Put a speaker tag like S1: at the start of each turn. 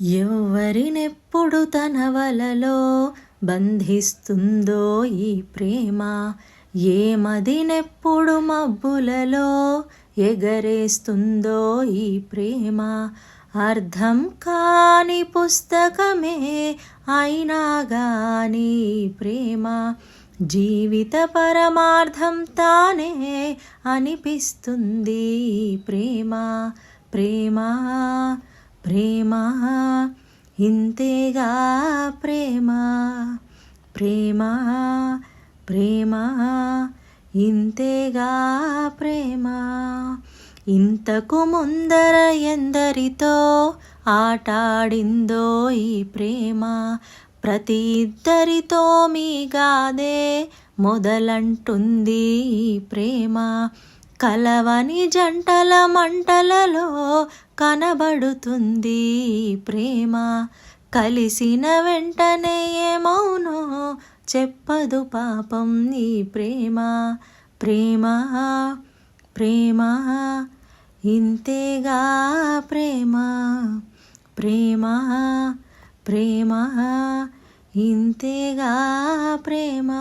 S1: ఎవ్వరినెప్పుడు తన వలలో బంధిస్తుందో ఈ ప్రేమ, ఏ మదినెప్పుడు మబ్బులలో ఎగరేస్తుందో ఈ ప్రేమ. అర్థం కాని పుస్తకమే అయినా గాని ప్రేమ, జీవిత పరమార్థం తానే అనిపిస్తుంది ప్రేమ. ప్రేమ ప్రేమ ఇంతేగా ప్రేమ, ప్రేమ ప్రేమ ఇంతేగా ప్రేమ. ఇంతకు ముందర ఎందరితో ఆటాడిందో ఈ ప్రేమ, ప్రతి ఇద్దరితో మీగాదే మొదలంటుంది ఈ ప్రేమ. కలవని జంటల మంటలలో కనబడుతుంది ప్రేమ, కలిసిన వెంటనే ఏమౌనో చెప్పదు పాపం ఈ ప్రేమ. ప్రేమ ప్రేమ ఇంతేగా ప్రేమ, ప్రేమ ప్రేమ ఇంతేగా ప్రేమ.